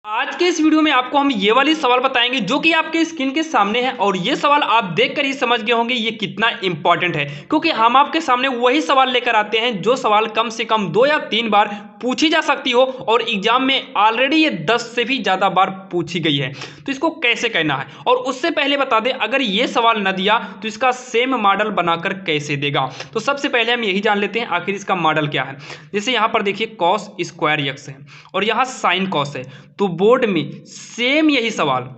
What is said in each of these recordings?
आज के इस वीडियो में आपको हम ये वाली सवाल बताएंगे जो कि आपके स्क्रीन के सामने है और ये सवाल आप देखकर ही समझ गए होंगे ये कितना इंपॉर्टेंट है, क्योंकि हम आपके सामने वही सवाल लेकर आते हैं जो सवाल कम से कम 2 या 3 बार पूछी जा सकती हो और एग्जाम में ऑलरेडी ये 10 से भी ज़्यादा बार पूछी गई है। तो इसको कैसे करना है, और उससे पहले बता दें अगर ये सवाल न दिया तो इसका सेम मॉडल बनाकर कैसे देगा। तो सबसे पहले हम यही जान लेते हैं आखिर इसका मॉडल क्या है। जैसे यहाँ पर देखिए कॉस स्क्वायर एक्स है और यहाँ साइन कॉस है, तो बोर्ड में सेम यही सवाल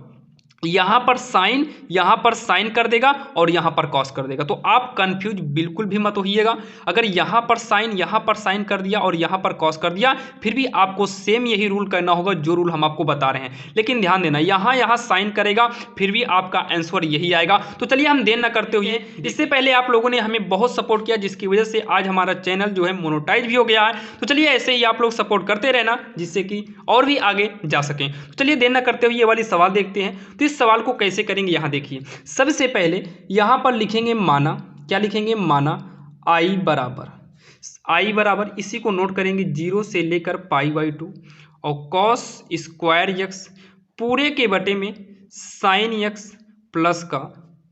यहां पर साइन कर देगा और यहां पर कॉस कर देगा। तो आप कंफ्यूज बिल्कुल भी मत होइएगा। अगर यहां पर साइन कर दिया और यहां पर कॉस कर दिया फिर भी आपको सेम यही रूल करना होगा जो रूल हम आपको बता रहे हैं। लेकिन ध्यान देना यहां साइन करेगा फिर भी आपका आंसर यही आएगा। तो चलिए हम देर न करते हुए, इससे पहले आप लोगों ने हमें बहुत सपोर्ट किया जिसकी वजह से आज हमारा चैनल जो है मोनेटाइज भी हो गया है। तो चलिए ऐसे ही आप लोग सपोर्ट करते रहना जिससे कि और भी आगे जा सकें। तो चलिए देर न करते हुए ये वाली सवाल देखते हैं। तो इस सवाल को कैसे करेंगे यहाँ देखिए। सबसे पहले यहाँ पर लिखेंगे माना, क्या लिखेंगे, माना आई बराबर इसी को नोट करेंगे 0 से लेकर π/2 और कॉस स्क्वायर एक्स पूरे के बटे में साइन एक्स प्लस का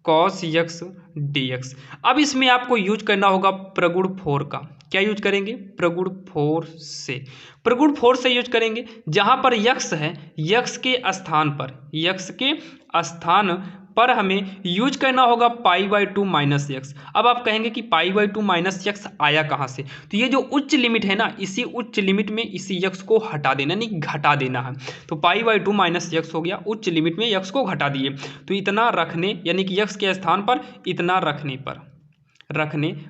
कॉस एक्स dx। अब इसमें आपको यूज करना होगा प्रगुण 4 का। क्या यूज करेंगे, प्रगुण 4 से यूज करेंगे। जहां पर यक्स है यक्स के स्थान पर हमें यूज करना होगा π/2 माइनस एक्स। अब आप कहेंगे कि π/2 माइनस एक्स आया कहां से, तो ये जो उच्च लिमिट है ना, इसी उच्च लिमिट में इसी यक्स को हटा देना, नहीं घटा देना है। तो π/2 माइनस एक्स हो गया, उच्च लिमिट में यक्स को घटा दिए। तो इतना रखने यानी कि यक्स के स्थान पर इतना रखने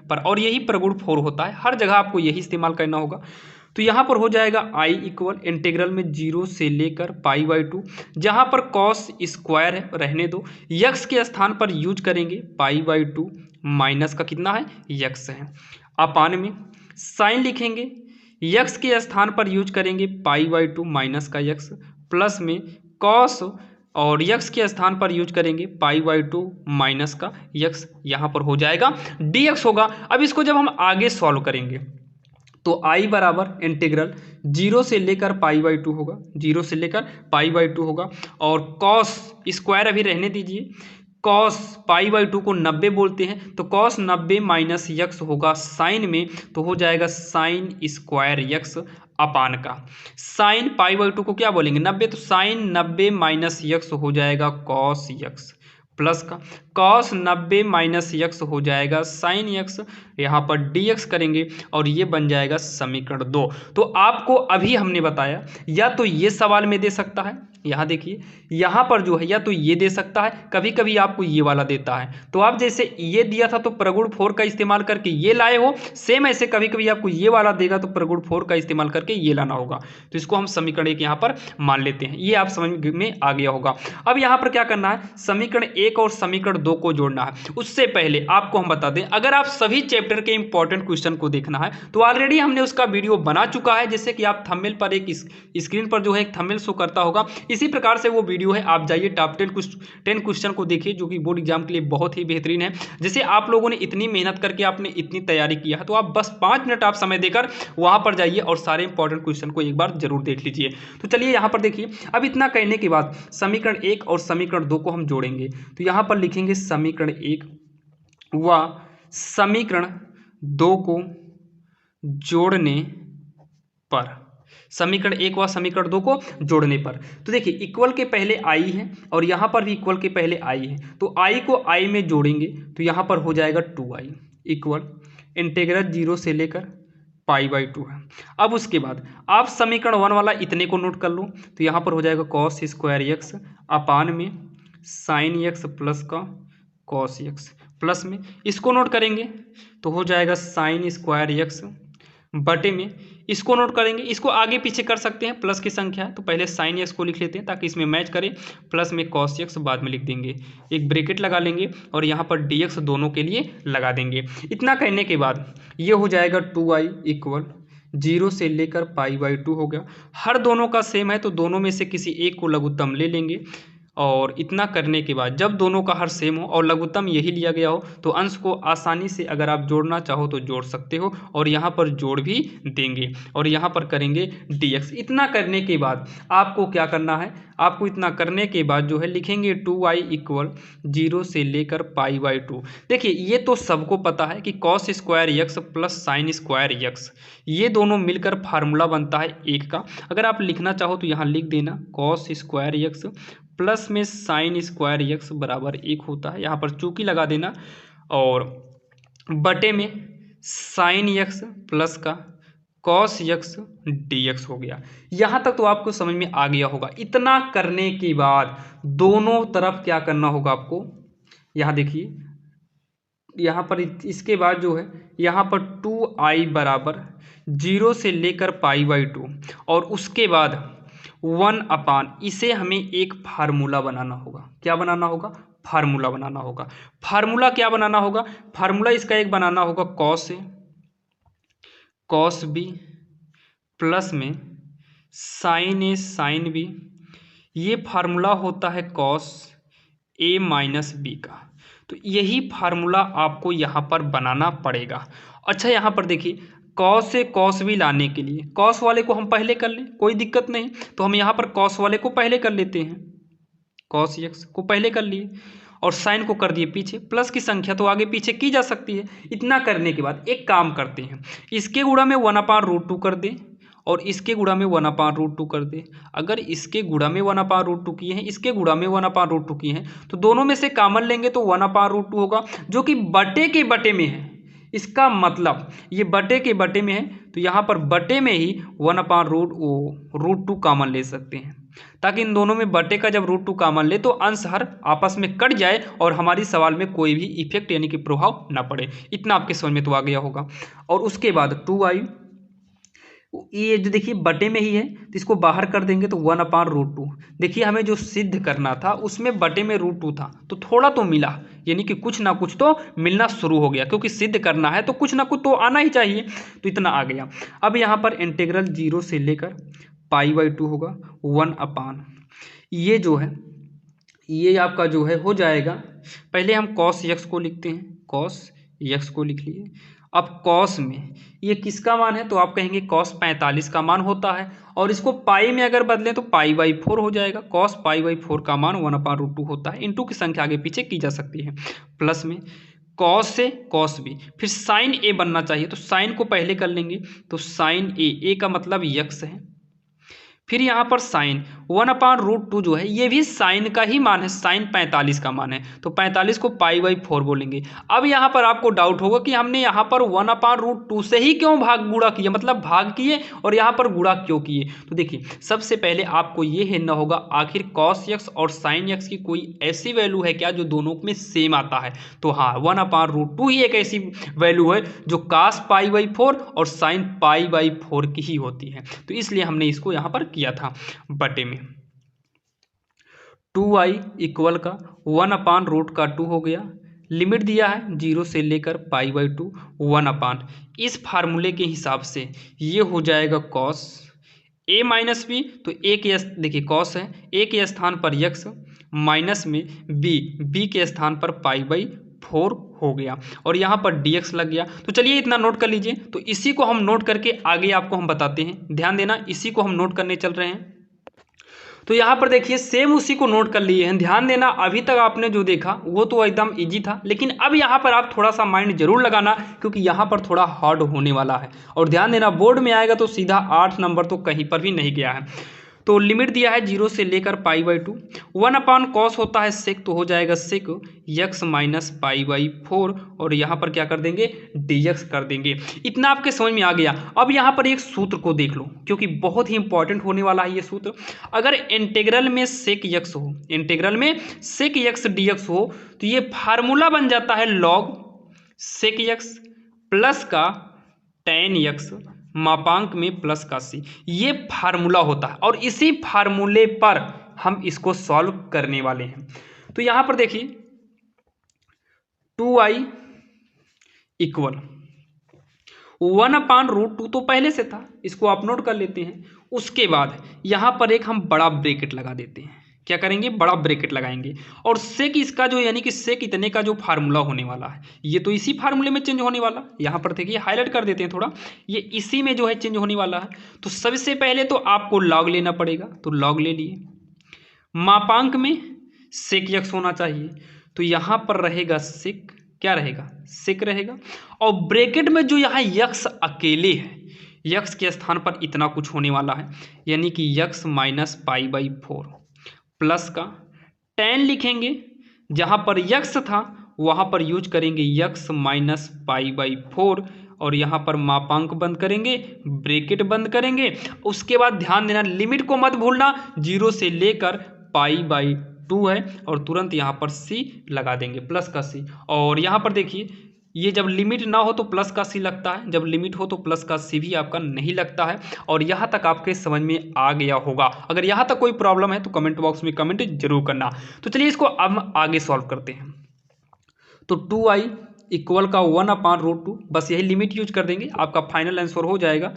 पर और यही प्रगुण 4 होता है, हर जगह आपको यही इस्तेमाल करना होगा। तो यहाँ पर हो जाएगा i इक्वल इंटीग्रल में 0 से लेकर π/2, जहाँ पर कॉस स्क्वायर है रहने दो, यक्स के स्थान पर यूज करेंगे π/2 माइनस का कितना है यक्स है, अपान में साइन लिखेंगे, यक्स के स्थान पर यूज करेंगे π/2 माइनस का यक्स प्लस में कॉस और यक्स के स्थान पर यूज करेंगे π/2 माइनस का यक्स, यहाँ पर हो जाएगा dx होगा। अब इसको जब हम आगे सॉल्व करेंगे तो i बराबर इंटीग्रल 0 से लेकर π/2 होगा, 0 से लेकर π/2 होगा और कॉस स्क्वायर अभी रहने दीजिए, कॉस π/2 को 90 बोलते हैं, तो कॉस 90 माइनस यक्स होगा साइन में, तो हो जाएगा साइन स्क्वायर यक्स अपान का साइन π/2 को क्या बोलेंगे 90, तो साइन 90 माइनस यक्स हो जाएगा कॉस यक्स प्लस का कॉस 90 माइनस यक्स हो जाएगा साइन यक्स, यहाँ पर dx करेंगे और ये बन जाएगा समीकरण 2। तो आपको अभी हमने बताया या तो ये सवाल में दे सकता है, यहाँ देखिए यहाँ पर जो है या तो ये दे सकता है, कभी कभी आपको ये वाला देता है। तो आप जैसे ये दिया था तो प्रगुण 4 का इस्तेमाल करके ये लाए हो, सेम ऐसे कभी कभी आपको ये वाला देगा तो प्रगुण 4 का इस्तेमाल करके ये लाना होगा। तो इसको हम समीकरण 1 यहाँ पर मान लेते हैं, ये आप समझ में आ गया होगा। अब यहाँ पर क्या करना है, समीकरण 1 और समीकरण 2 को जोड़ना है। उससे पहले आपको हम बता दें अगर आप सभी चैप्टर के इंपॉर्टेंट क्वेश्चन को देखना है तो ऑलरेडी हमने उसका वीडियो बना चुका है, जैसे कि आप थंबनेल पर एक स्क्रीन पर जो है एक थंबनेल शो करता होगा, इसी प्रकार से वो वीडियो है। आप जाइए टॉप 10 क्वेश्चन को देखिए जो कि बोर्ड एग्जाम के लिए बहुत ही बेहतरीन है। जैसे आप लोगों ने इतनी मेहनत करके आपने इतनी तैयारी किया है तो आप बस 5 मिनट आप समय देकर वहां पर जाइए और सारे इंपॉर्टेंट क्वेश्चन को एक बार जरूर देख लीजिए। तो चलिए यहाँ पर देखिए, अब इतना करने के बाद समीकरण 1 और समीकरण 2 को हम जोड़ेंगे। तो यहाँ पर लिखेंगे समीकरण 1 व समीकरण 2 को जोड़ने पर, समीकरण 1 व समीकरण 2 को जोड़ने पर। तो देखिए इक्वल के पहले i है और यहाँ पर भी इक्वल के पहले i है, तो i को i में जोड़ेंगे तो यहाँ पर हो जाएगा 2i इक्वल इंटीग्रल 0 से लेकर π/2 है। अब उसके बाद आप समीकरण 1 वाला इतने को नोट कर लो, तो यहाँ पर हो जाएगा कॉस स्क्वायर एक्स अपान में साइन एक्स प्लस का कॉस एक्स प्लस में इसको नोट करेंगे तो हो जाएगा साइन स्क्वायर एक्स बटे में इसको नोट करेंगे, इसको आगे पीछे कर सकते हैं, प्लस की संख्या है तो पहले साइन एक्स को लिख लेते हैं ताकि इसमें मैच करे, प्लस में कॉस एक्स बाद में लिख देंगे, एक ब्रैकेट लगा लेंगे और यहाँ पर dx दोनों के लिए लगा देंगे। इतना करने के बाद ये हो जाएगा 2i इक्वल 0 से लेकर π/2 हो गया। हर दोनों का सेम है तो दोनों में से किसी एक को लघुत्तम ले लेंगे और इतना करने के बाद जब दोनों का हर सेम हो और लघुत्तम यही लिया गया हो तो अंश को आसानी से अगर आप जोड़ना चाहो तो जोड़ सकते हो और यहाँ पर जोड़ भी देंगे और यहाँ पर करेंगे dx। इतना करने के बाद आपको क्या करना है, आपको इतना करने के बाद जो है लिखेंगे 2y इक्वल 0 से लेकर π/2। देखिए ये तो सबको पता है कि cos square x plus sine square x ये दोनों मिलकर फार्मूला बनता है एक का। अगर आप लिखना चाहो तो यहाँ लिख देना cos स्क्वायर x प्लस में साइन स्क्वायर x बराबर 1 होता है, यहाँ पर चूकी लगा देना और बटे में साइन x प्लस का कॉस x dx हो गया। यहाँ तक तो आपको समझ में आ गया होगा। इतना करने के बाद दोनों तरफ क्या करना होगा आपको, यहाँ देखिए यहाँ पर इसके बाद जो है यहाँ पर 2i बराबर 0 से लेकर π/2 और उसके बाद 1/, इसे हमें एक फार्मूला बनाना होगा। क्या बनाना होगा, फार्मूला बनाना होगा। फार्मूला क्या बनाना होगा, फार्मूला इसका एक बनाना होगा cos b प्लस में साइन a साइन b। ये फार्मूला होता है cos a माइनस b का। तो यही फार्मूला आपको यहाँ पर बनाना पड़ेगा। अच्छा यहाँ पर देखिए cos से cos भी लाने के लिए cos वाले को हम पहले कर लें, कोई दिक्कत नहीं, तो हम यहाँ पर cos वाले को पहले कर लेते हैं, cos x को पहले कर लिए और साइन को कर दिए पीछे। प्लस की संख्या तो आगे पीछे की जा सकती है। इतना करने के बाद एक काम करते हैं, इसके गुणा में 1/√2 कर दें और इसके गुणा में 1/√2 कर दे। अगर इसके गुणा में 1/√2 किए हैं, इसके गुणा में 1/√2 किए हैं तो दोनों में से कॉमन लेंगे तो 1/√2 होगा जो कि बटे के बटे में है। इसका मतलब ये बटे के बटे में है तो यहाँ पर बटे में ही 1/√2 कॉमन ले सकते हैं ताकि इन दोनों में बटे का जब √2 कॉमन ले तो अंश हर आपस में कट जाए और हमारी सवाल में कोई भी इफेक्ट यानी कि प्रभाव ना पड़े। इतना आपके समझ में तो आ गया होगा। और उसके बाद 2i, ये जो देखिए बटे में ही है तो इसको बाहर कर देंगे तो 1/√2। देखिए हमें जो सिद्ध करना था उसमें बटे में √2 था तो थोड़ा तो मिला, यानी कि कुछ ना कुछ तो मिलना शुरू हो गया, क्योंकि सिद्ध करना है तो कुछ ना कुछ तो आना ही चाहिए। तो इतना आ गया। अब यहाँ पर इंटीग्रल 0 से लेकर π/2 होगा 1/, ये जो है ये आपका जो है हो जाएगा। पहले हम cos x को लिखते हैं, cos x को लिख लिए। अब cos में ये किसका मान है तो आप कहेंगे cos 45 का मान होता है और इसको पाई में अगर बदलें तो π/4 हो जाएगा। cos π/4 का मान 1/√2 होता है। इंटू की संख्या आगे पीछे की जा सकती है। प्लस में cos से cos b, फिर साइन a बनना चाहिए तो साइन को पहले कर लेंगे तो साइन a का मतलब x है। फिर यहाँ पर साइन 1/√2 जो है ये भी साइन का ही मान है, साइन 45 का मान है तो 45 को π/4 बोलेंगे। अब यहाँ पर आपको डाउट होगा कि हमने यहाँ पर 1/√2 से ही क्यों गुणा किया, मतलब भाग किए और यहाँ पर गुणा क्यों किए। तो देखिए सबसे पहले आपको ये हेरना होगा आखिर cos x और sin x की कोई ऐसी वैल्यू है क्या जो दोनों में सेम आता है। तो हाँ 1/√2 ही एक ऐसी वैल्यू है जो cos π/4 और sin π/4 की ही होती है, तो इसलिए हमने इसको यहाँ पर किया था बटे में। 2i इक्वल का 1/√2 हो गया। लिमिट दिया है 0 से लेकर π/2 1/, इस फार्मूले के हिसाब से ये हो जाएगा cos a माइनस b, तो a के देखिए cos है, a के स्थान पर x माइनस में b के स्थान पर π/4 हो गया और यहाँ पर dx लग गया। तो चलिए इतना नोट कर लीजिए। तो इसी को हम नोट करके आगे आपको हम बताते हैं, ध्यान देना, इसी को हम नोट करने चल रहे हैं। तो यहाँ पर देखिए सेम उसी को नोट कर लिए हैं। ध्यान देना अभी तक आपने जो देखा वो तो एकदम इजी था, लेकिन अब यहाँ पर आप थोड़ा सा माइंड जरूर लगाना क्योंकि यहाँ पर थोड़ा हार्ड होने वाला है। और ध्यान देना बोर्ड में आएगा तो सीधा 8 नंबर तो कहीं पर भी नहीं गया है। तो लिमिट दिया है 0 से लेकर π/2, 1/cos होता है sec तो हो जाएगा sec x माइनस π/4 और यहाँ पर क्या कर देंगे dx कर देंगे। इतना आपके समझ में आ गया। अब यहाँ पर एक सूत्र को देख लो क्योंकि बहुत ही इंपॉर्टेंट होने वाला है ये सूत्र। अगर इंटीग्रल में sec x हो, इंटीग्रल में sec x dx हो तो ये फार्मूला बन जाता है log sec x प्लस का tan x मापांक में प्लस का c, ये फार्मूला होता है और इसी फार्मूले पर हम इसको सॉल्व करने वाले हैं। तो यहां पर देखिए 2i इक्वल 1/√2 तो पहले से था, इसको आप नोट कर लेते हैं। उसके बाद यहां पर एक हम बड़ा ब्रैकेट लगा देते हैं। क्या करेंगे, बड़ा ब्रैकेट लगाएंगे। और सेक इसका जो यानी कि सेक इतने का जो फार्मूला होने वाला है ये तो इसी फार्मूले में चेंज होने वाला। यहाँ पर देखिए हाईलाइट कर देते हैं थोड़ा, ये इसी में जो है चेंज होने वाला है। तो सबसे पहले तो आपको लॉग लेना पड़ेगा, तो लॉग ले लिए। मापांक में सेक यक्स होना चाहिए, तो यहाँ पर रहेगा सेक, क्या रहेगा, सेक रहेगा। और ब्रैकेट में जो यहाँ यक्स अकेले है, यक्स के स्थान पर इतना कुछ होने वाला है, यानी कि x minus pi by 4 plus का tan लिखेंगे, जहाँ पर यक्स था वहाँ पर यूज करेंगे यक्स माइनस पाई बाई 4, और यहाँ पर मापांक बंद करेंगे, ब्रैकेट बंद करेंगे। उसके बाद ध्यान देना, लिमिट को मत भूलना, 0 से लेकर पाई बाई 2 है, और तुरंत यहाँ पर c लगा देंगे, प्लस का c। और यहाँ पर देखिए ये जब लिमिट ना हो तो प्लस का c लगता है, जब लिमिट हो तो प्लस का c भी आपका नहीं लगता है। और यहाँ तक आपके समझ में आ गया होगा। अगर यहाँ तक कोई प्रॉब्लम है तो कमेंट बॉक्स में कमेंट जरूर करना। तो चलिए इसको अब आगे सॉल्व करते हैं। तो 2i इक्वल का 1/√2, बस यही लिमिट यूज कर देंगे, आपका फाइनल आंसर हो जाएगा।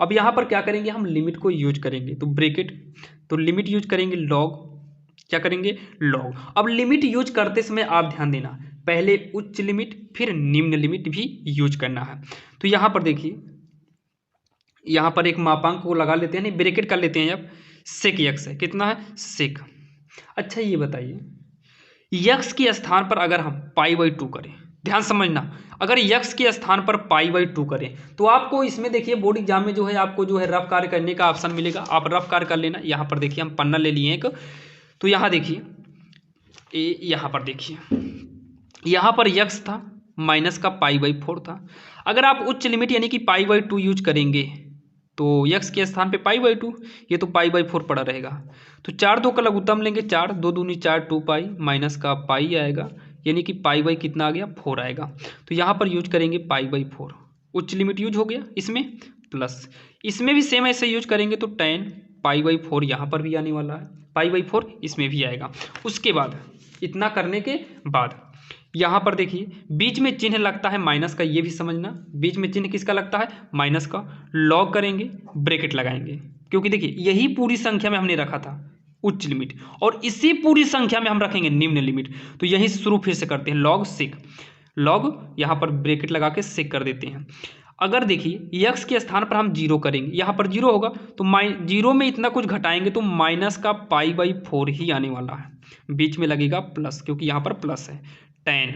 अब यहाँ पर क्या करेंगे, हम लिमिट को यूज करेंगे, तो ब्रैकेट, तो लिमिट यूज करेंगे लॉग, क्या करेंगे, लॉग। अब लिमिट यूज करते समय आप ध्यान देना, पहले उच्च लिमिट फिर निम्न लिमिट भी यूज करना है। तो यहाँ पर देखिए, यहाँ पर एक मापांक को लगा लेते हैं, नहीं ब्रैकेट कर लेते हैं। अब सेक यक्स है, कितना है, सेक। अच्छा ये बताइए, यक्स के स्थान पर अगर हम पाई बाई 2 करें, ध्यान समझना, अगर यक्स के स्थान पर पाई बाई 2 करें तो आपको इसमें देखिए बोर्ड एग्जाम में जो है आपको जो है रफ कार्य करने का ऑप्शन मिलेगा, आप रफ कार्य कर लेना। यहाँ पर देखिए हम पन्ना ले लिए एक, तो यहाँ देखिए यहाँ पर देखिए, यहाँ पर यक्स था माइनस का पाई बाई 4 था। अगर आप उच्च लिमिट यानी कि पाई बाई 2 यूज करेंगे तो यक्स के स्थान पे पाई बाई 2, ये तो पाई बाई 4 पड़ा रहेगा। तो 4 2 का लघुत्तम लेंगे, 4 2 दूनी 4 2 पाई, माइनस का पाई आएगा, यानी कि पाई बाई कितना आ गया, 4 आएगा। तो यहाँ पर यूज करेंगे पाई बाई 4, उच्च लिमिट यूज हो गया इसमें, प्लस इसमें भी सेम ऐसे यूज करेंगे तो tan पाई बाई 4 यहाँ पर भी आने वाला है, पाई बाई 4 इसमें भी आएगा। उसके बाद इतना करने के बाद यहाँ पर देखिए बीच में चिन्ह लगता है माइनस का, ये भी समझना, बीच में चिन्ह किसका लगता है, माइनस का। लॉग करेंगे, ब्रैकेट लगाएंगे, क्योंकि देखिए यही पूरी संख्या में हमने रखा था उच्च लिमिट, और इसी पूरी संख्या में हम रखेंगे निम्न लिमिट। तो यही शुरू फिर से करते हैं, लॉग सेक, लॉग यहाँ पर ब्रैकेट लगा के सेक कर देते हैं। अगर देखिए यक्स के स्थान पर हम 0 करेंगे, यहाँ पर 0 होगा तो 0 में इतना कुछ घटाएंगे तो माइनस का पाई बाई 4 ही आने वाला है, बीच में लगेगा प्लस, क्योंकि यहाँ पर प्लस है। tan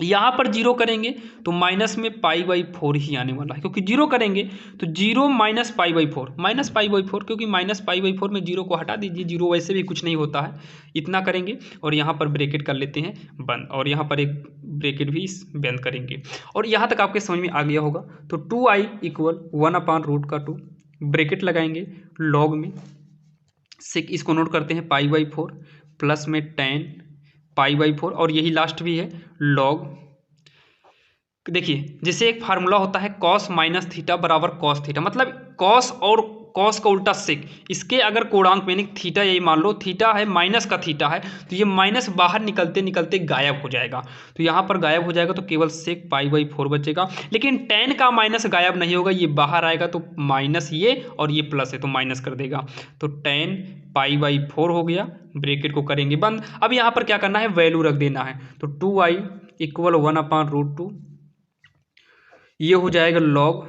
यहाँ पर 0 करेंगे तो माइनस में पाई बाई 4 ही आने वाला है, क्योंकि 0 करेंगे तो 0 minus pi by 4, minus pi by 4, क्योंकि माइनस पाई बाई 4 में 0 को हटा दीजिए, 0 वैसे भी कुछ नहीं होता है। इतना करेंगे और यहाँ पर ब्रैकेट कर लेते हैं बंद, और यहाँ पर एक ब्रैकेट भी बंद करेंगे। और यहाँ तक आपके समझ में आ गया होगा। तो 2i इक्वल 1/√2, ब्रैकेट लगाएंगे लॉग में से, इसको नोट करते हैं पाई बाई 4 प्लस में tan पाई बाई 4, और यही लास्ट भी है लॉग। देखिए जैसे एक फार्मूला होता है कॉस माइनस थीटा बराबर कॉस थीटा, मतलब कॉस और कॉस का उल्टा सेक, इसके अगर कोणांक यानी थीटा, यही मान लो थीटा है माइनस का थीटा है, तो ये माइनस बाहर निकलते निकलते गायब हो जाएगा। तो यहाँ पर गायब हो जाएगा तो केवल सेक पाई बाई 4 बचेगा, लेकिन tan का माइनस गायब नहीं होगा, ये बाहर आएगा तो माइनस ये और ये प्लस है तो माइनस कर देगा, तो tan पाई बाई 4 हो गया, ब्रैकेट को करेंगे बंद। अब यहाँ पर क्या करना है, वैल्यू रख देना है। तो 2i इक्वल 1/√2, ये हो जाएगा लॉग।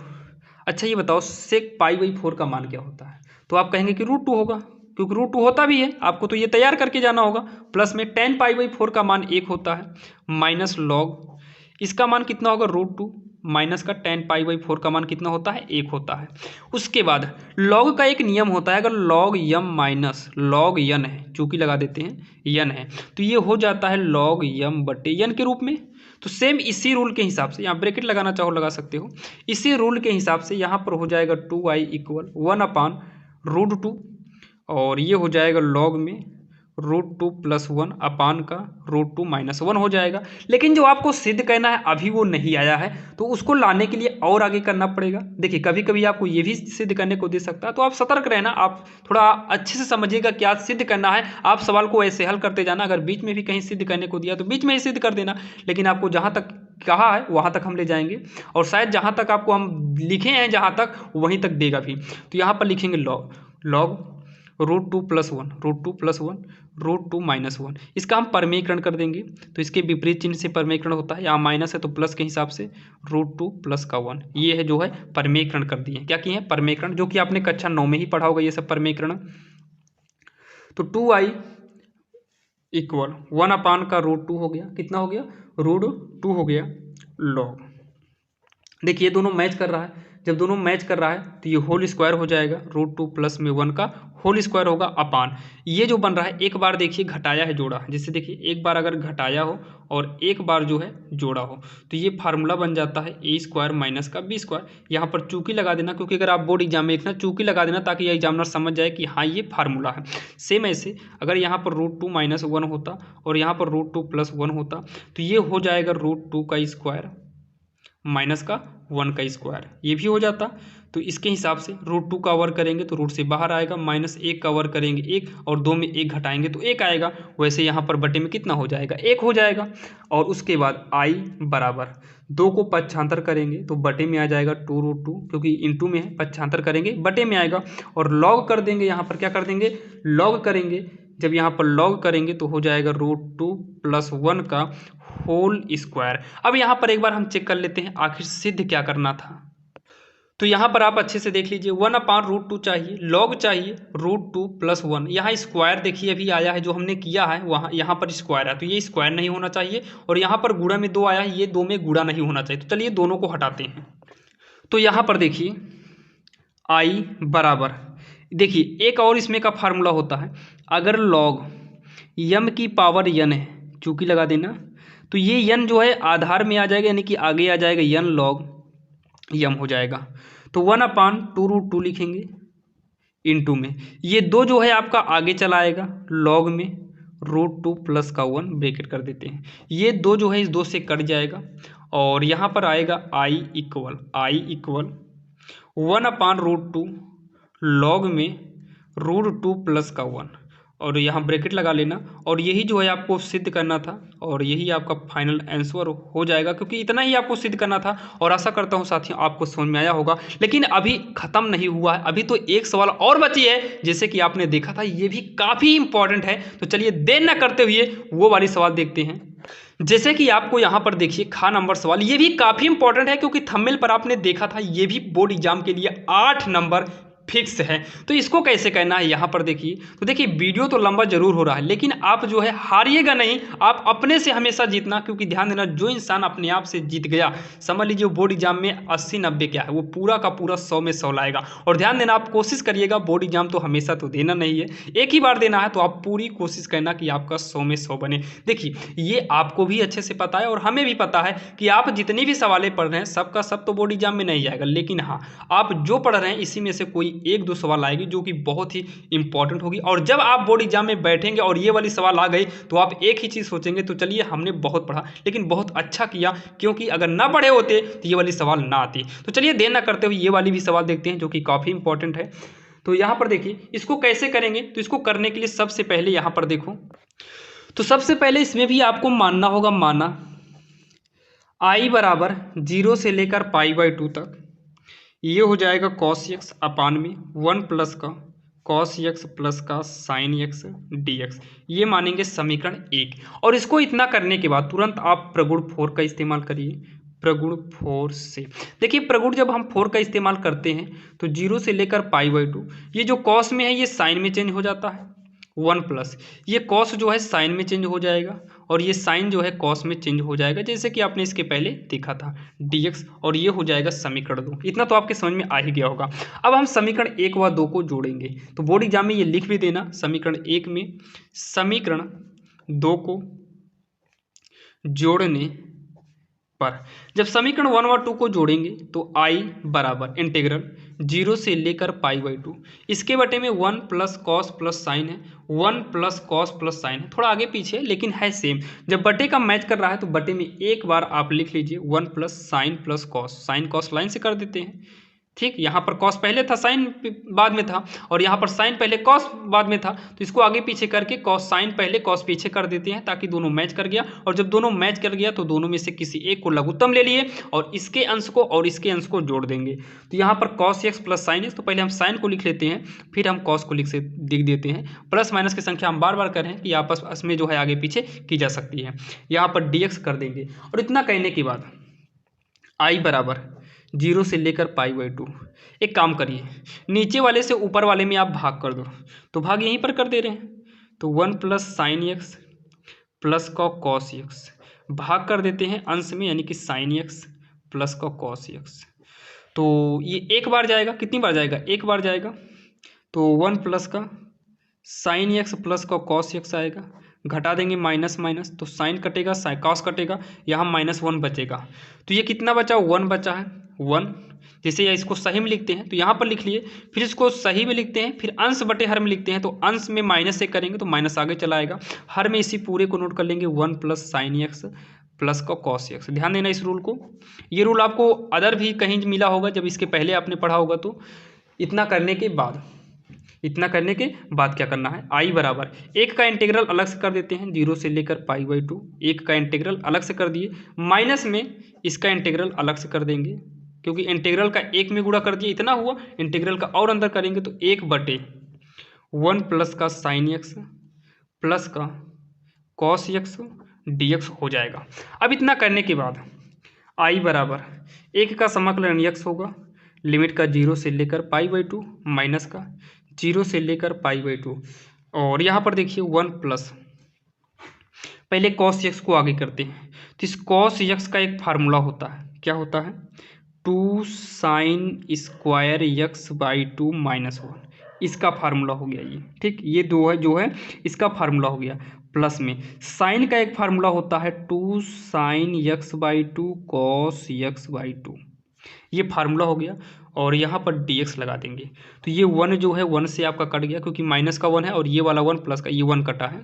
अच्छा ये बताओ सेक पाई बाई 4 का मान क्या होता है, तो आप कहेंगे कि √2 होगा, क्योंकि √2 होता भी है, आपको तो ये तैयार करके जाना होगा। प्लस में tan पाई बाई 4 का मान 1 होता है, माइनस लॉग इसका मान कितना होगा, √2 माइनस का tan पाई बाई 4 का मान कितना होता है, 1 होता है। उसके बाद लॉग का एक नियम होता है, अगर लॉग यम माइनस लॉग यन है, चूंकि लगा देते हैं यन है, तो ये हो जाता है लॉग यम बटे यन के रूप में। तो सेम इसी रूल के हिसाब से, यहाँ ब्रैकेट लगाना चाहो लगा सकते हो, इसी रूल के हिसाब से यहाँ पर हो जाएगा 2i इक्वल 1/√2, और ये हो जाएगा लॉग में √2 + 1 अपान का √2 - 1 हो जाएगा। लेकिन जो आपको सिद्ध करना है अभी वो नहीं आया है, तो उसको लाने के लिए और आगे करना पड़ेगा। देखिए कभी कभी आपको ये भी सिद्ध करने को दे सकता है, तो आप सतर्क रहना, आप थोड़ा अच्छे से समझिएगा क्या सिद्ध करना है। आप सवाल को ऐसे हल करते जाना, अगर बीच में भी कहीं सिद्ध करने को दिया तो बीच में ही सिद्ध कर देना, लेकिन आपको जहाँ तक कहा है वहाँ तक हम ले जाएंगे, और शायद जहाँ तक आपको हम लिखे हैं जहाँ तक वहीं तक देगा भी। तो यहाँ पर लिखेंगे लॉग √2 + 1, √2 + 1, √2 - 1। इसका हम परमेयकरण कर देंगे तो इसके विपरीत चिन्ह से परमेयकरण होता है, यहाँ माइनस है तो प्लस के हिसाब से √2 + 1। ये है जो है परमेयकरण कर दिए। क्या किए हैं? परमेयकरण, जो कि आपने कक्षा 9 में ही पढ़ा होगा ये सब परमेयकरण। तो 2i = 1/√2 हो गया। कितना हो गया? √2 हो गया लॉग। देखिए दोनों मैच कर रहा है, जब दोनों मैच कर रहा है तो ये होल स्क्वायर हो जाएगा, √2 + 1 का होल स्क्वायर होगा अपान ये जो बन रहा है। एक बार देखिए घटाया है जोड़ा, जिससे देखिए एक बार अगर घटाया हो और एक बार जो है जोड़ा हो तो ये फार्मूला बन जाता है a² - का b²। यहाँ पर चूकी लगा देना, क्योंकि अगर आप बोर्ड एग्जाम में लिखना चूकी लगा देना ताकि एग्जामिनर समझ जाए कि हाँ ये फार्मूला है। सेम ऐसे अगर यहाँ पर √2 - 1 होता और यहाँ पर √2 + 1 होता तो ये हो जाएगा √2 का स्क्वायर माइनस का 1 का स्क्वायर, ये भी हो जाता। तो इसके हिसाब से √2 का वर्ग करेंगे तो रूट से बाहर आएगा, -1 का वर्ग करेंगे 1 और 2 में 1 घटाएंगे तो 1 आएगा। वैसे यहाँ पर बटे में कितना हो जाएगा? 1 हो जाएगा। और उसके बाद i बराबर 2 को पक्षांतर करेंगे तो बटे में आ जाएगा 2√2, क्योंकि इंटू में है, पक्षांतर करेंगे बटे में आएगा। और लॉग कर देंगे, यहाँ पर क्या कर देंगे? लॉग करेंगे। जब यहाँ पर लॉग करेंगे तो हो जाएगा √2 + 1 का होल स्क्वायर। अब यहाँ पर एक बार हम चेक कर लेते हैं आखिर सिद्ध क्या करना था। तो यहाँ पर आप अच्छे से देख लीजिए, 1/√2 चाहिए, लॉग चाहिए √2 + 1। यहाँ स्क्वायर देखिए अभी आया है, जो हमने किया है वहाँ यहाँ पर स्क्वायर है तो ये स्क्वायर नहीं होना चाहिए। और यहाँ पर गुणा में 2 आया है, ये 2 में गुणा नहीं होना चाहिए। तो चलिए दोनों को हटाते हैं। तो यहाँ पर देखिए i बराबर, देखिए एक और इसमें का फार्मूला होता है, अगर लॉग m की पावर n है, चूंकि लगा देना, तो ये n जो है आधार में आ जाएगा, यानी कि आगे आ जाएगा n log m हो जाएगा। तो 1/2√2 लिखेंगे इंटू में ये 2 जो है आपका आगे चला आएगा लॉग में √2 + का 1 ब्रैकेट कर देते हैं। ये 2 जो है इस 2 से कट जाएगा और यहाँ पर आएगा i = 1/√2 लॉग में √2 + का 1 और यहाँ ब्रैकेट लगा लेना। और यही जो है आपको सिद्ध करना था और यही आपका फाइनल आंसर हो जाएगा, क्योंकि इतना ही आपको सिद्ध करना था। और आशा करता हूँ साथियों आपको समझ में आया होगा। लेकिन अभी ख़त्म नहीं हुआ है, अभी तो एक सवाल और बची है, जैसे कि आपने देखा था ये भी काफ़ी इंपॉर्टेंट है। तो चलिए देर न करते हुए वो वाली सवाल देखते हैं। जैसे कि आपको यहाँ पर देखिए खा नंबर सवाल, ये भी काफ़ी इंपॉर्टेंट है, क्योंकि थंबनेल पर आपने देखा था ये भी बोर्ड एग्जाम के लिए 8 नंबर फिक्स है। तो इसको कैसे करना है यहाँ पर देखिए। तो देखिए वीडियो तो लंबा जरूर हो रहा है, लेकिन आप जो है हारिएगा नहीं, आप अपने से हमेशा जीतना। क्योंकि ध्यान देना, जो इंसान अपने आप से जीत गया, समझ लीजिए बोर्ड एग्जाम में 80-90 क्या है, वो पूरा का पूरा 100 में 100 लाएगा। और ध्यान देना, आप कोशिश करिएगा, बोर्ड एग्जाम तो हमेशा तो देना नहीं है, एक ही बार देना है, तो आप पूरी कोशिश करना कि आपका 100 में 100 बने। देखिए ये आपको भी अच्छे से पता है और हमें भी पता है कि आप जितनी भी सवालें पढ़ रहे हैं सबका सब तो बोर्ड एग्जाम में नहीं जाएगा, लेकिन हाँ आप जो पढ़ रहे हैं इसी में से कोई 1-2 सवाल आएगी जो कि बहुत ही इंपॉर्टेंट होगी। और जब आप बोर्ड एग्जाम में बैठेंगे और ये वाली सवाल आ गई तो आप एक ही चीज़ सोचेंगे, तो चलिए हमने बहुत पढ़ा लेकिन बहुत अच्छा किया, क्योंकि अगर ना पढ़े होते तो ये वाली सवाल ना आती। तो चलिए देर ना करते हुए ये वाली भी सवाल देखते हैं जो कि काफ़ी इंपॉर्टेंट है। तो यहाँ पर देखिए इसको कैसे करेंगे। तो इसको करने के लिए सबसे पहले यहाँ पर देखो, तो सबसे पहले इसमें भी आपको मानना होगा, माना i बराबर 0 से लेकर π/2 तक, ये हो जाएगा cos x अपान में 1 प्लस का cos x प्लस का sin x dx, ये मानेंगे समीकरण 1। और इसको इतना करने के बाद तुरंत आप प्रगुण 4 का इस्तेमाल करिए, प्रगुण 4 से। देखिए प्रगुण जब हम 4 का इस्तेमाल करते हैं तो 0 से लेकर π/2, ये जो cos में है ये sin में चेंज हो जाता है, 1 प्लस ये cos जो है sin में चेंज हो जाएगा और ये sin जो है cos में चेंज हो जाएगा, जैसे कि आपने इसके पहले देखा था dx, और ये हो जाएगा समीकरण 2। इतना तो आपके समझ में आ ही गया होगा। अब हम समीकरण 1 व 2 को जोड़ेंगे, तो बोर्ड एग्जाम में ये लिख भी देना, समीकरण 1 में समीकरण 2 को जोड़ने पर जब समीकरण 1 व 2 को जोड़ेंगे तो i बराबर इंटीग्रल 0 से लेकर π/2, इसके बटे में 1 प्लस कॉस प्लस साइन है, 1 प्लस कॉस प्लस साइन है, थोड़ा आगे पीछे लेकिन है सेम। जब बटे का मैच कर रहा है तो बटे में एक बार आप लिख लीजिए 1 plus sign plus cos, sine cos line से कर देते हैं, ठीक, यहाँ पर कॉस पहले था, साइन बाद में था, और यहाँ पर साइन पहले कॉस बाद में था, तो इसको आगे पीछे करके कॉस साइन पहले कॉस पीछे कर देते हैं ताकि दोनों मैच कर गया। और जब दोनों मैच कर गया तो दोनों में से किसी एक को लघुत्तम ले लिए और इसके अंश को और इसके अंश को जोड़ देंगे। तो यहाँ पर cos x plus sine x, तो पहले हम साइन को लिख लेते हैं, फिर हम कॉस को लिख देते हैं। प्लस माइनस की संख्या हम बार बार कर रहे हैं कि आपस में जो है आगे पीछे की जा सकती है। यहाँ पर dx कर देंगे, और इतना कहने के बाद i बराबर 0 से लेकर π/2। एक काम करिए, नीचे वाले से ऊपर वाले में आप भाग कर दो, तो भाग यहीं पर कर दे रहे हैं, तो 1 प्लस साइन एक्स प्लस का कॉस एक्स, भाग कर देते हैं अंश में, यानी कि साइन एक्स प्लस का कॉस एक्स। तो ये एक बार जाएगा, कितनी बार जाएगा, एक बार जाएगा, तो 1 प्लस का साइन एक्स प्लस का कॉस एक्स आएगा, घटा देंगे माइनस माइनस, तो साइन कटेगा, कॉस कटेगा, यहाँ -1 बचेगा। तो ये कितना बचा, 1 बचा है, 1। जैसे या इसको सही में लिखते हैं तो यहाँ पर लिख लिए, फिर इसको सही में लिखते हैं, फिर अंश बटे हर में लिखते हैं, तो अंश में माइनस से करेंगे तो माइनस आगे चला आएगा, हर में इसी पूरे को नोट कर लेंगे, 1 प्लस साइन एक्स प्लस का कॉस एक्स। ध्यान देना इस रूल को, ये रूल आपको अदर भी कहीं मिला होगा जब इसके पहले आपने पढ़ा होगा। तो इतना करने के बाद क्या करना है, i बराबर 1 का इंटीग्रल अलग से कर देते हैं, 0 से लेकर π/2, 1 का इंटीग्रल अलग से कर दिए, माइनस में इसका इंटीग्रल अलग से कर देंगे, क्योंकि इंटीग्रल का 1 में गुणा कर दिए, इतना हुआ, इंटीग्रल का और अंदर करेंगे तो 1/1 प्लस का साइन एक्स प्लस का कॉस एक्स dx हो जाएगा। अब इतना करने के बाद i बराबर 1 का समाकलन x होगा, लिमिट का 0 से लेकर π/2 माइनस का 0 से लेकर π/2, और यहाँ पर देखिए 1 प्लस, पहले cos x को आगे करते हैं, तो इस cos x का एक फार्मूला होता है, क्या होता है, 2 साइन स्क्वायर x/2 -1, इसका फार्मूला हो गया ये, ठीक, ये दो है जो है इसका फार्मूला हो गया। प्लस में साइन का एक फार्मूला होता है 2 साइन x/2 cos x/2, ये फार्मूला हो गया, और यहाँ पर dx लगा देंगे, तो ये 1 जो है 1 से आपका कट गया, क्योंकि माइनस का 1 है, और ये वाला 1 प्लस का ये 1 कटा है।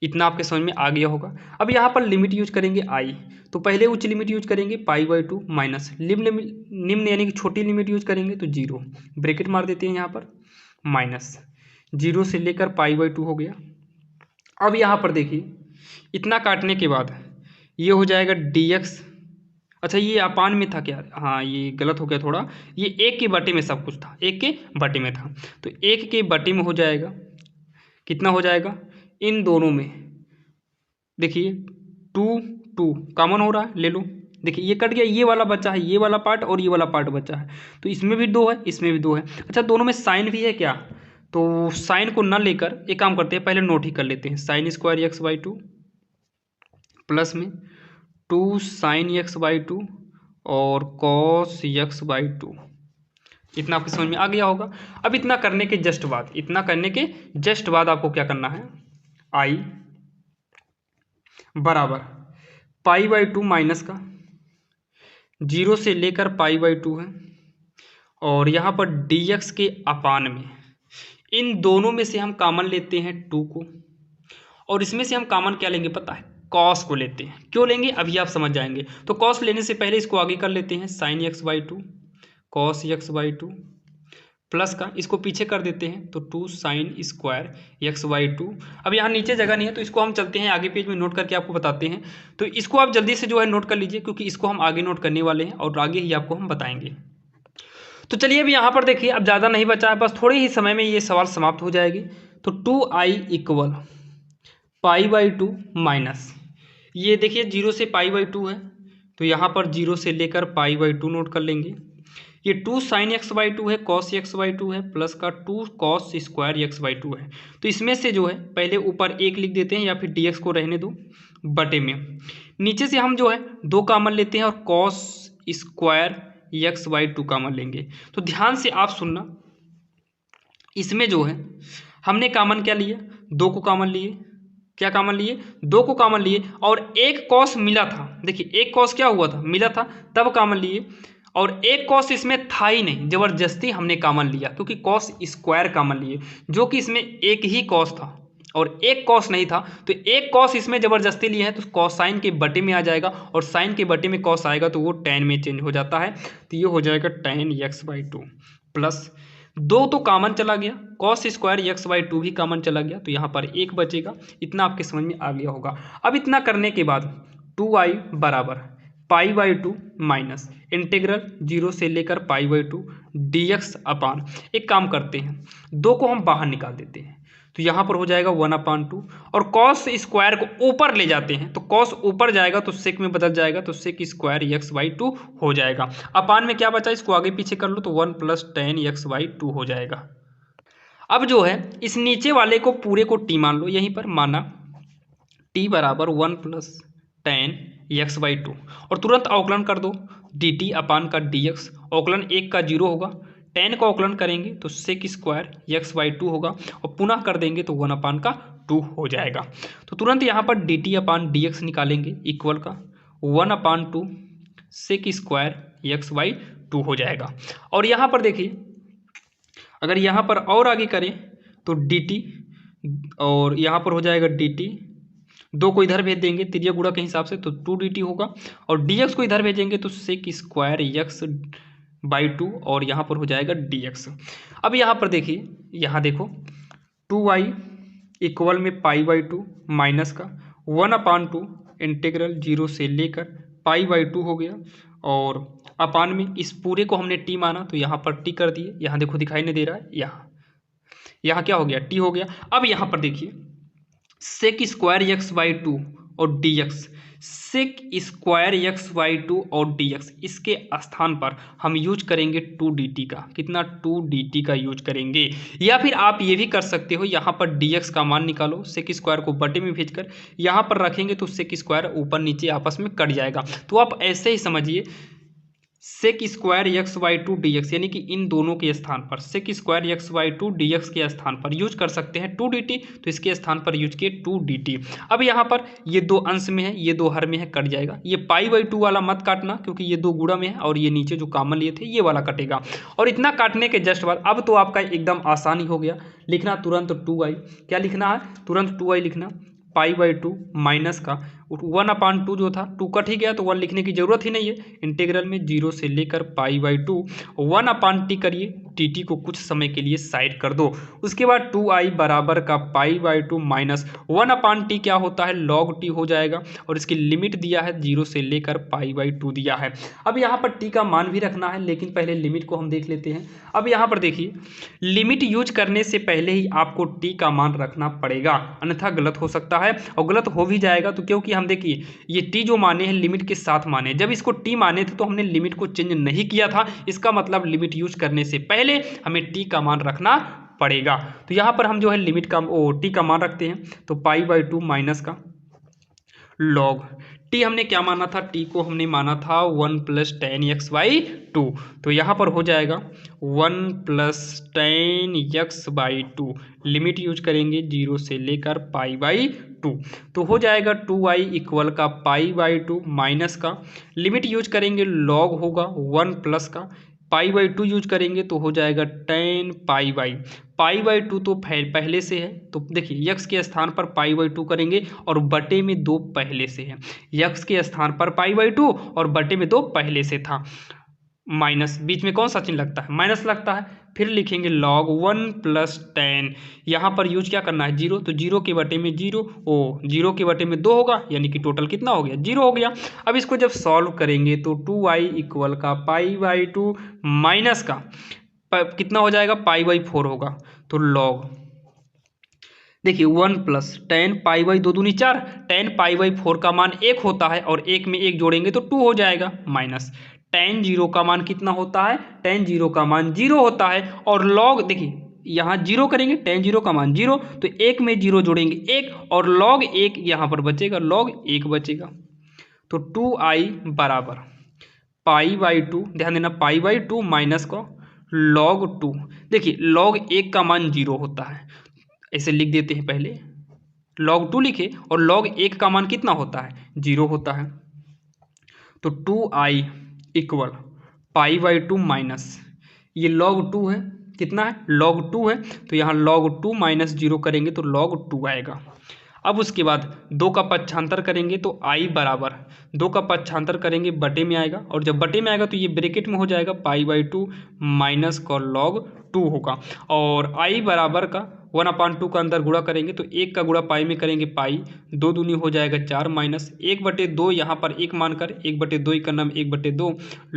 इतना आपके समझ में आ गया होगा। अब यहाँ पर लिमिट यूज करेंगे i, तो पहले उच्च लिमिट यूज करेंगे π/2 माइनस निम्न यानी कि छोटी लिमिट यूज करेंगे तो 0, ब्रैकेट मार देते हैं यहाँ पर, माइनस 0 से लेकर π/2 हो गया। अब यहाँ पर देखिए, इतना काटने के बाद ये हो जाएगा dx, अच्छा ये अपान में था क्या, हाँ ये गलत हो गया थोड़ा, ये 1 के बटे में सब कुछ था, 1 के बटे में था, तो 1 के बटे में हो जाएगा, कितना हो जाएगा, इन दोनों में देखिए 2 कॉमन हो रहा है, ले लो, देखिए ये कट गया, ये वाला बचा है, ये वाला पार्ट और ये वाला पार्ट बचा है, तो इसमें भी 2 है, इसमें भी 2 है। अच्छा दोनों में साइन भी है क्या, तो साइन को न लेकर एक काम करते हैं, पहले नोट ही कर लेते हैं, साइन स्क्वायर x/2 प्लस में 2 साइन x/2 और cos x/2, इतना आपके समझ में आ गया होगा। अब इतना करने के जस्ट बाद आपको क्या करना है, i बराबर π/2 माइनस का 0 से लेकर π/2 है, और यहाँ पर dx के अपान में इन दोनों में से हम कॉमन लेते हैं 2 को, और इसमें से हम कॉमन क्या लेंगे पता है, कॉस को लेते हैं। क्यों लेंगे अभी आप समझ जाएंगे। तो कॉस लेने से पहले इसको आगे कर लेते हैं, sign x/2 cos x/2 plus का इसको पीछे कर देते हैं, तो 2 साइन स्क्वायर x/2। अब यहाँ नीचे जगह नहीं है तो इसको हम चलते हैं आगे पेज में नोट करके आपको बताते हैं। तो इसको आप जल्दी से जो है नोट कर लीजिए, क्योंकि इसको हम आगे नोट करने वाले हैं और आगे ही आपको हम बताएंगे। तो चलिए अभी यहाँ पर देखिए, अब ज़्यादा नहीं बचा है, बस थोड़े ही समय में ये सवाल समाप्त हो जाएगी। तो 2i इक्वल π/2 माइनस, ये देखिए 0 से π/2 है, तो यहाँ पर 0 से लेकर π/2 नोट कर लेंगे। ये 2 साइन x/2 है, cos x/2 है, प्लस का 2 cos स्क्वायर x/2 है। तो इसमें से जो है पहले ऊपर 1 लिख देते हैं, या फिर dx को रहने दो बटे में, नीचे से हम जो है 2 कॉमन लेते हैं और cos स्क्वायर x/2 कॉमन लेंगे। तो ध्यान से आप सुनना, इसमें जो है हमने कॉमन क्या लिया, 2 को कॉमन लिए, क्या कॉमन लिए, 2 को कॉमन लिए, और एक cos मिला था, देखिए एक cos क्या हुआ था, मिला था, तब कॉमन लिए, और एक cos इसमें था ही नहीं, जबरदस्ती हमने कॉमन लिया, क्योंकि cos स्क्वायर कॉमन लिए, जो कि इसमें एक ही cos था, और एक कॉस नहीं था, तो एक कॉस इसमें ज़बरदस्ती लिए है तो कॉसाइन के बटे में आ जाएगा, और साइन के बटे में कॉस आएगा तो वो tan में चेंज हो जाता है। तो ये हो जाएगा tan x/2 प्लस 2 तो कॉमन चला गया, कॉस स्क्वायर x/2 भी कॉमन चला गया, तो यहाँ पर 1 बचेगा। इतना आपके समझ में आ गया होगा। अब इतना करने के बाद 2i बराबर π/2 माइनस इंटीग्रल 0 से लेकर π/2 dx अपान, एक काम करते हैं 2 को हम बाहर निकाल देते हैं, तो यहाँ पर हो जाएगा 1/2, और कॉस स्क्वायर को ऊपर ले जाते हैं तो कॉस ऊपर जाएगा तो सेक में बदल जाएगा, तो सेक स्क्वायर x/2 हो जाएगा। अपान में क्या बचा, इसको आगे पीछे कर लो तो 1 + tan x/2 हो जाएगा। अब जो है इस नीचे वाले को पूरे को t मान लो, यहीं पर माना t बराबर 1 + tan x/2, और तुरंत अवकलन कर दो dt अपान का dx, अवकलन 1 का 0 होगा, tan का अवकलन करेंगे तो सेक स्क्वायर x/2 होगा, और पुनः कर देंगे तो 1/2 हो जाएगा। तो तुरंत यहाँ पर dt अपान dx निकालेंगे, इक्वल का 1/2 सेक स्क्वायर x/2 हो जाएगा। और यहाँ पर देखिए अगर यहाँ पर और आगे करें तो dt, और यहाँ पर हो जाएगा dt, 2 को इधर भेज देंगे त्रिज्या गुणा के हिसाब से तो 2dt होगा, और dx को इधर भेजेंगे तो सेक स्क्वायर x/2, और यहाँ पर हो जाएगा dx। अब यहाँ पर देखिए, यहाँ देखो 2i इक्वल में π/2 माइनस का 1/2 इंटीग्रल 0 से लेकर π/2 हो गया, और अपान में इस पूरे को हमने t माना तो यहाँ पर t कर दिए, यहाँ देखो दिखाई नहीं दे रहा है, यहाँ क्या हो गया, t हो गया। अब यहाँ पर देखिए सेक स्क्वायर x/2 और dx, सेक स्क्वायर x/2 और dx, इसके स्थान पर हम यूज करेंगे 2dt का, कितना 2dt का यूज करेंगे। या फिर आप ये भी कर सकते हो, यहाँ पर dx का मान निकालो, सेक स्क्वायर को बटे में भेजकर यहाँ पर रखेंगे तो सेक स्क्वायर ऊपर नीचे आपस में कट जाएगा। तो आप ऐसे ही समझिए सेक स्क्वायर x/2 dx, यानी कि इन दोनों के स्थान पर सेक स्क्वायर x/2 dx के स्थान पर यूज कर सकते हैं 2dt, तो इसके स्थान पर यूज किए 2dt। अब यहाँ पर ये 2 अंश में है, ये 2 हर में है, कट जाएगा। ये π/2 वाला मत काटना क्योंकि ये 2 गुणा में है, और ये नीचे जो कॉमन लिए थे ये वाला कटेगा। और इतना काटने के जस्ट बाद अब तो आपका एकदम आसानी हो गया, लिखना तुरंत 2i, क्या लिखना है, तुरंत 2i लिखना, π/2 माइनस का 1/2 जो था 2 कट ही गया तो 1 लिखने की जरूरत ही नहीं है, इंटीग्रल में 0 से लेकर π/2 1/t करिए, dt को कुछ समय के लिए साइड कर दो। उसके बाद 2i बराबर का π/2 माइनस 1/t क्या होता है, log t हो जाएगा, और इसकी लिमिट दिया है 0 से लेकर π/2 दिया है। अब यहाँ पर t का मान भी रखना है, लेकिन पहले लिमिट को हम देख लेते हैं। अब यहाँ पर देखिए लिमिट यूज करने से पहले ही आपको t का मान रखना पड़ेगा, अन्यथा गलत हो सकता है, और गलत हो भी जाएगा तो क्योंकि हम देखिए ये t जो माने हैं लिमिट के साथ माने, जब इसको t माने थे तो हमने लिमिट को चेंज नहीं किया था, इसका मतलब लिमिट यूज करने से पहले हमें t का मान रखना पड़ेगा। तो यहाँ पर हम जो है लिमिट का t का मान रखते हैं, तो π/2 माइनस का log t हमने क्या माना था, t को हमने माना था 1 + tan x/2, तो यहाँ पर हो जाएगा 1 + tan x/2, लिमिट यूज करेंगे 0 से लेकर π/2, तो हो जाएगा 2i इक्वल का π/2 माइनस का लिमिट यूज करेंगे log होगा 1 प्लस का π/2 यूज करेंगे तो हो जाएगा tan π/2 तो पहले से है, तो देखिए x के स्थान पर π/2 करेंगे और बटे में 2 पहले से है, x के स्थान पर π/2 और बटे में 2 पहले से था, माइनस बीच में कौन सा चिन्ह लगता है, माइनस लगता है, फिर लिखेंगे log 1 + tan, यहाँ पर यूज क्या करना है 0, तो 0 के बटे में 0, 0 के बटे में 2 होगा, यानी कि टोटल कितना हो गया 0 हो गया। अब इसको जब सॉल्व करेंगे तो 2i इक्वल का π/2 माइनस का कितना हो जाएगा π/4 होगा, तो log देखिए 1 + tan π/2 दूनी 4, tan π/4 का मान 1 होता है और 1 में 1 जोड़ेंगे तो 2 हो जाएगा, माइनस tan 0 का मान कितना होता है, tan 0 का मान 0 होता है, और log देखिए यहाँ 0 करेंगे tan 0 का मान 0, तो 1 में 0 जोड़ेंगे 1, और log 1 यहाँ पर बचेगा, log 1 बचेगा, तो 2i बराबर π/2, ध्यान देना π/2 माइनस का log 2, देखिए log 1 का मान 0 होता है, ऐसे लिख देते हैं, पहले log 2 लिखे और log 1 का मान कितना होता है 0 होता है, तो 2i इक्वल π/2 माइनस ये log 2 है कितना है, log 2 है, तो यहाँ log 2 माइनस 0 करेंगे तो log 2 आएगा। अब उसके बाद 2 का पक्षांतर करेंगे तो i बराबर 2 का पक्षांतर करेंगे बटे में आएगा, और जब बटे में आएगा तो ये ब्रैकेट में हो जाएगा π/2 माइनस का log 2 होगा, और i बराबर का 1/2 का अंदर गुणा करेंगे तो 1 का गुणा पाई में करेंगे पाई, 2 दूनी हो जाएगा 4 माइनस 1/2, यहाँ पर 1 मानकर 1/2 ही करना, 1/2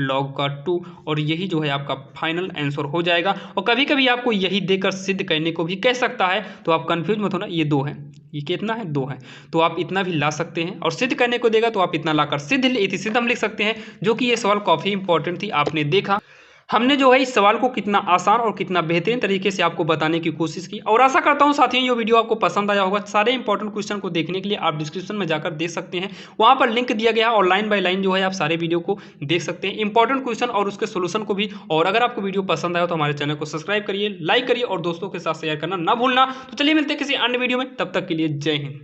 log का 2, और यही जो है आपका फाइनल आंसर हो जाएगा। और कभी कभी आपको यही देकर सिद्ध करने को भी कह सकता है, तो आप कंफ्यूज मत होना, ये 2 है, ये कितना है 2 है, तो आप इतना भी ला सकते हैं, और सिद्ध करने को देगा तो आप इतना लाकर सिद्ध हम लिख सकते हैं, जो कि ये सवाल काफ़ी इंपॉर्टेंट थी। आपने देखा हमने जो है इस सवाल को कितना आसान और कितना बेहतरीन तरीके से आपको बताने की कोशिश की, और आशा करता हूं साथियों ये वीडियो आपको पसंद आया होगा। सारे इंपॉर्टेंट क्वेश्चन को देखने के लिए आप डिस्क्रिप्शन में जाकर देख सकते हैं, वहां पर लिंक दिया गया है, और लाइन बाय लाइन जो है आप सारे वीडियो को देख सकते हैं, इंपॉर्टेंट क्वेश्चन और उसके सोल्यूशन को भी। और अगर आपको वीडियो पसंद आया तो हमारे चैनल को सब्सक्राइब करिए, लाइक करिए और दोस्तों के साथ शेयर करना ना भूलना। तो चलिए मिलते हैं किसी अन्य वीडियो में, तब तक के लिए जय हिंद।